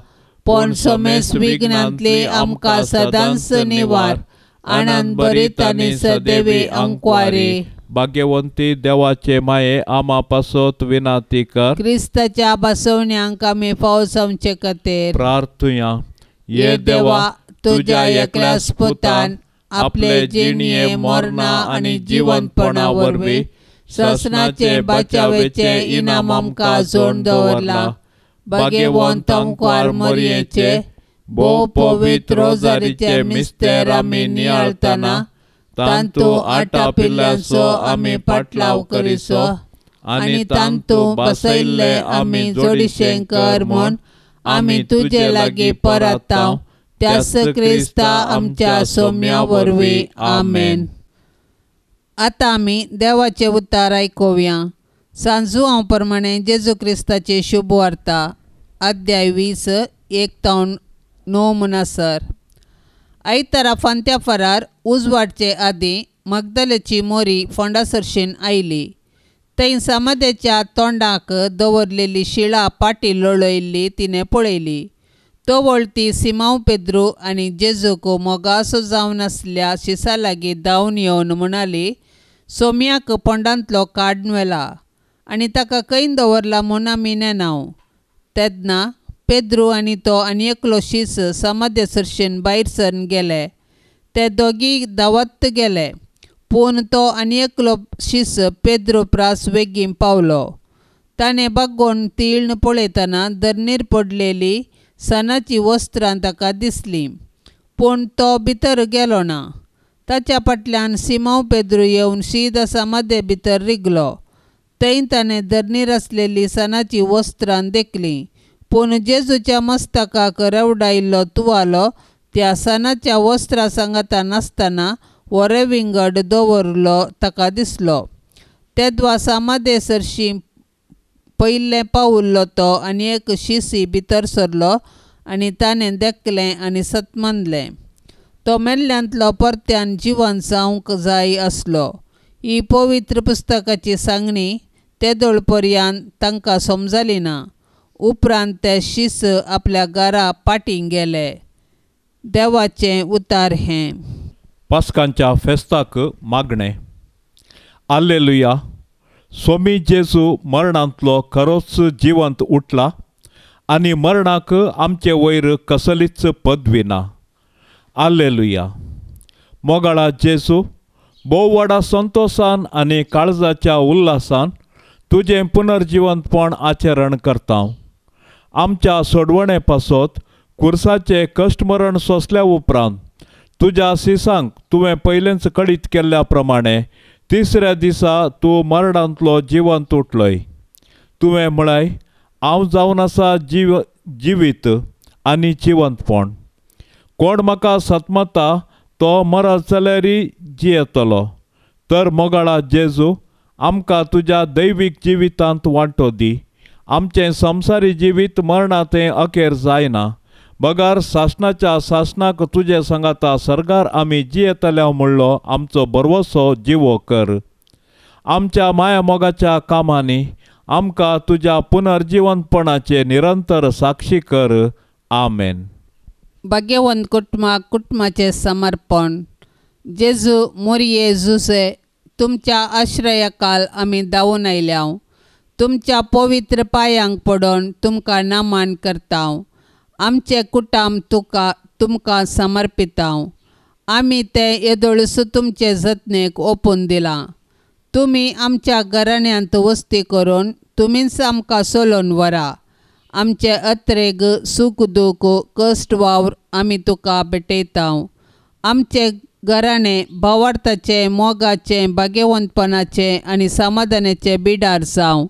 पण सोमेस विघ्नांतली आमकां सदांच निवार आनंद बरीत आनी सदैवी अंक्वारे भाग्यवंती देवाचे माये आमा पासोत विनाती कर क्रिस्ताच्या बसवण्यांक आमी फावो जावचे खातीर प्रार्थुया ये देवा तुझ्या एकल्या पुतान आपले जिणये मरणा आनी जिवंतपणा वरवीं ससनाचे बाचावेचे इनाम आमकां जोड दवरला भाग्यवंत अंक्वार मरयेचे भोव पवित्र रोजारीचे मिस्तेर आमी नियाळतना तांतू आटा पिल्ल्याचो आमी पाटलाव करिसो आनी तांतू बसयल्ले आमी जोडिशें कर म्हूण आमी तुजे लागीं परताव त्यास क्रिस्ता आमच्या सोम्या वरवीं आमेन. आतां आमी देवाचें उतार आयकुया. सांजू हांव प्रमाणे जेजू क्रिस्ताची शुभ वार्ता अध्याय 20 1-9 म्हणसर. आयतारा फांत्या फरार उजवाडचे आदीं मगदलेची मोरी फोंडासरशीन आयली. थंय समाधेच्या तोंडाक दवरलेली शिळा पाटी लोळयल्ली तिणें पळयली. तो वळती सिमांव पेद्रू आनी जेजूक मोगासो जावन आसल्या शिसा लागीं धांवन येवन म्हणाली, सोम्याक पोंडांतलो काडून व्हेला आनी ताका खंय दवरला म्हूण आमी नेनाव. तेन्ना पेद्रू आनी तो आनी एकलो शीस समाधेसरशीन भायर सरून गेले. ते दोगी धांवत गेले, पूण तो आनी एकलो शीस पेद्रू प्रास बेगीन पावलो. ताणें बागोवन ती इळण पळयतना धरणीर पडलेली सनाची वस्त्रां ताका दिसलीं, पूण तो भितर गेलो ना. ताच्या फाटल्यान सिमांव पेद्रू येवन शीद समाधे भितर रिगलो. थंय ताणें धरणीर आसलेली सनाची वस्त्रां देखलीं, पूण जेजूच्या मस्तकाक रवडायिल्लो तुवालो त्या सनाच्या वस्त्रां सांगाता नासतना वरे विंगड दवरलो ताका दिसलो. त्या द्वासा मदें सरशी पयलें पाऊल लोतो आनी एक शिसी भितर सरलो आनी ताणें देखलें आनी सतमनलें. तो मेल्ल्यांतलो परत्यान जिवंत जावंक जाय आसलो. ही पवित्र पुस्तकाची सांगणी तेदोळ पर्यंत तांकां समजली ना. उपरांत ते शिस आपल्या घरा पाटीं गेले. देवाचें उतार हें. पास्कांच्या फेस्ताक मागणें. हालेलुया. स्वामी जेजू मरणांतलो खरोच जिवंत उठला आनी मरणाक आमचे वयर कसलीच पदवी ना. हालेलुया. मोगाळा जेजू, भोव व्हडा संतोषान आनी काळजाच्या उल्हासान तुजें पुनर्जिवंतपण आचरण करता. आमच्या सोडवणे पासत कुर्साचे कश्टमरण सोंसल्या उपरांत तुज्या सिसांक तुवें पयलेंच कळीत केल्ल्या प्रमाणें तिसऱ्या दिसा तूं मरणांतलो जिवंत उठलोय. तुवें म्हळाय, हांव जावन आसा जिवीत आनी जिवंतपण. कोण म्हाका सतमता तो मरत जाल्यारय जियेतलो. तर मोगाळा जेजू, आमकां तुज्या दैवीक जिवितांत वांटो दी. आमचें संवसारी जिवीत मरणांतें अखेर जायना. बगार सासणाच्या सासणाक तुजे सांगाता सर्गार आमी जियेतल्या म्हणलो आमचो बरवसो जिवो कर. आमच्या माया मोगाच्या कामांनी आमकां तुज्या पुनर्जिवंतपणाचे निरंतर साक्षी कर. आमेन. भाग्यवंत कुटुंबाचें समर्पण. जेजू मोरये जुसे, तुमच्या आश्रयाकाल आमी धांवून आयल्या. तुमच्या पवित्र पांयांक पडोन तुमकां नमन करता. आमचे कुटाम तुमकां समर्पिता. आमी ते येदोळस तुमचे जतनेक ओपून दिलां. तुमी आमच्या घराण्यांत वस्ती करून तुमीच आमकां सोलोवन व्हरा. आमचे अत्रेग सूख दूख कश्ट वावर आमी तुका भेटयता. आमचे घराणे भावार्थाचे, मोगाचे, भाग्यवंतपणाचे आनी समाधानाचे बिडार जावं.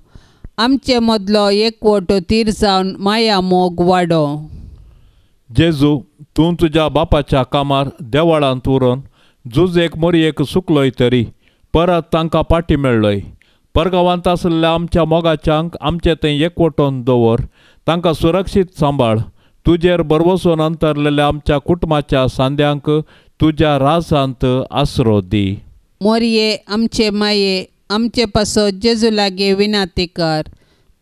आमचे मदलो एकवट तीर जावन माया मोग वाडो. जेजू, तूं तुज्या बापाच्या कामार देवळांत उरून जुजेक मोरयेक सुकलोय तरी परत तांकां पाटी मेळ्ळोय. परगांवांत आसलेल्या आमच्या मोगाच्यांक आमचे थंय एकवटोन दवर. तांकां सुरक्षीत सांबाळ. तुजेर बरवसून अंतरलेल्या आमच्या कुटुंबाच्या सांद्यांक तुज्या राजांत आसरो दी. मोरये आमचे माये, आमचे पासत जेजू लागीं विनाती कर.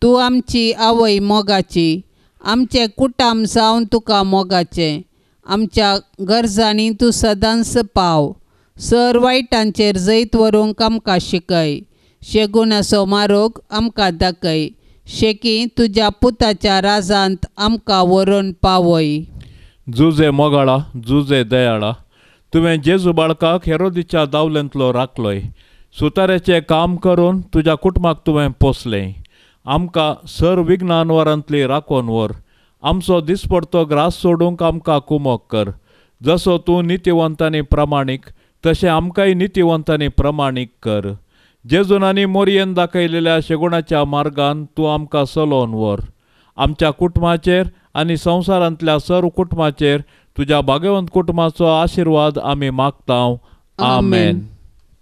तूं आमची आवय मोगाची. आमचे कुटाम जावन तुका मोगाचें. आमच्या गरजांनी तूं सदांच पाव. सर वायटांचेर जैत व्हरूंक आमकां शिकय. शेगुणाचो मार्ग आमकां दाखय. शेकी तुज्या पुताच्या राजांत आमकां व्हरून पावय. जुजे मोगाळा, जुजे दयाळा, तुवें जेजू बाळकाक हेरोदीच्या दावलेंतलो राखलोय. सुताऱ्याचें काम करून तुज्या कुटुंबाक तुवें पोसलें. आमकां सर विघ्नान वरांतली राखोन व्हर. आमचो दिसपडतो ग्रास सोडूंक आमकां कुमोग कर. जसो तूं नितीवंतांनी प्रामाणीक तशें आमकांय नितीवंतांनी प्रामाणीक कर. जेजून आनी मोरयेन दाखयलेल्या शेगुणाच्या मार्गान तूं आमकां चलोवन व्हर. आमच्या कुटुंबाचेर आनी संवसारांतल्या सर्व कुटुंबाचेर तुज्या भाग्यवंत कुटुंबाचो आशिर्वाद आमी मागतांव. आमेन.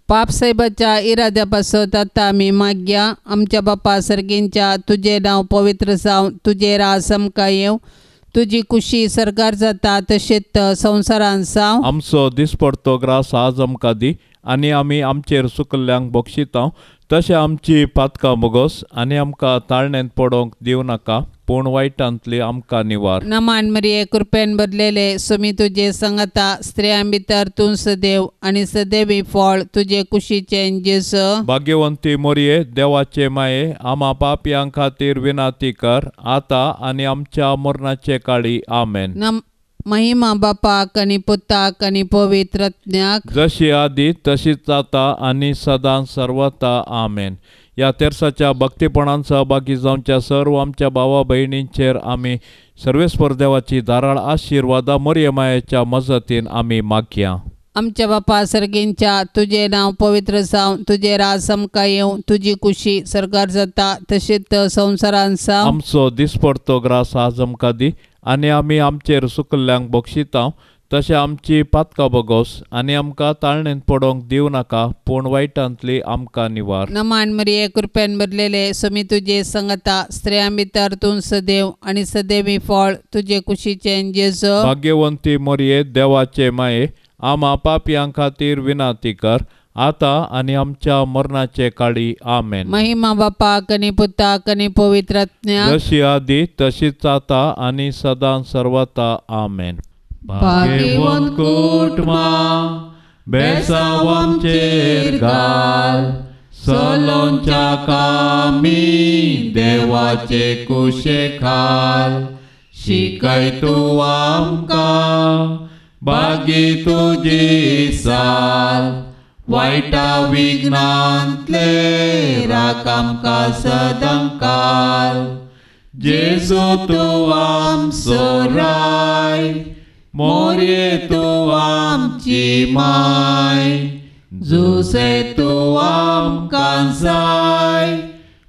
पाप साहेबाच्या इराद्या पासत आतां आमी मागया. आमच्या बापा सर्गींच्या, तुजें नांव पवित्र जावं. तुजें राज आमकां येवं. तुजी कुशी सरकार जाता तशेंच संवसारांत जावं. आमचो दिसपडतो ग्रास आज आमकां दी आनी आमी आमचेर सुकल्ल्यांक बक्षितांव. तशें आमची पातकां मोगोस आनी आमकां ताळणेंत पडोवंक दिवं नाका, पूण वायटांतली आमकां निवार. नमान मरिये, कृपेन भरलेले, सुमी तुजे सांगाता स्त्रियां भितर तूं सदैव आनी सदैवी फळ तुजे कुशीचें जेजू. भाग्यवंती मोरये, देवाचे माये, आमा पापयां खातीर विनाती कर, आतां आनी आमच्या मरणाचे काळी. आमेन. महिमा बापाक आनी पुताक आनी पवित्र आत्म्याक, जशी आदी तशीच आता आनी सदां सर्वता. आमेन. ह्या तेर्साच्या भक्तीपणान सहभागी जावच्या सर्व आमच्या भावा भयणींचेर आमी सर्वेस्पर देवाची धाराळ आशिर्वादा मोरयेमायेच्या मजतीन आमी मागया. आमच्या बापा सर्गींच्या, तुजें नांव पवित्र जावं. तुजें राज आमकां येवं. तुजी कुशी सरकार जाता तशेंच संवसारांत जावं. आमचो दिसपडतो ग्रास आज आमकां दी आनी आमी आमचेर सुकल्ल्यांक बक्षितांव. तशें आमची पातकां बोगोस आनी आमकां ताळणेंत पडोंक दिवं नाका, पूण वायटांतली आमकां निवार. नमान मरिये कृपेन भरलेले समी तुजे संगता, स्त्रियां भितर तूं सदैव आनी सदैवी फळ तुजे कुशीचें जेजो. भाग्यवंती मोरये, देवाचे माये, आमा पापयां खातीर विनाती कर, आतां आनी आमच्या मरणाचे काळी. आमेन. महिमा बापाक आनी पुताक आनी पवित्र आत्म्याक, जशी आदी तशीच आता आनी सदां सर्वता. आमेन. भाग्यवंत कुटुंबा, बेसांव आमचेर घाल, सलोंच्या कामी देवाचे कुशेक घाल. शिकय तूं आमकां भागी तुजी साल, वायटा विघ्नांतले राख आमकां सदां काल. जेजू तूं आमचो राय, मोरये तूं आमची माय, जुसे तूं आमकां जाय,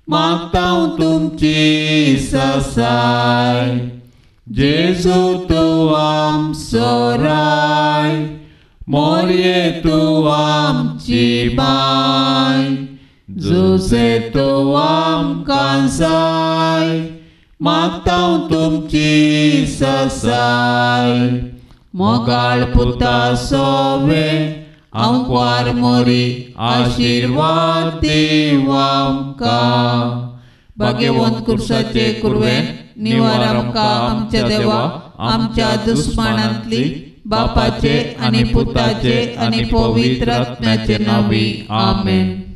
मागतां तुमची ससाय. जेजू तूं आमचो राय, मोरये तूं आमची माय, जुसे तूं आमकां जाय, मागतां तुमची ससाय. मोगाळ पुता सोवे आंकवार मोरी, आशिर्वाद दीव आमकां. भाग्यवंत कुर्साचे कुरवेन निवार आमकां आमच्या देवा, आमच्या दुस्मानांतली बापाचे आनी पुताचे आनी पवित्र आत्म्याचे नांवी. आमेन.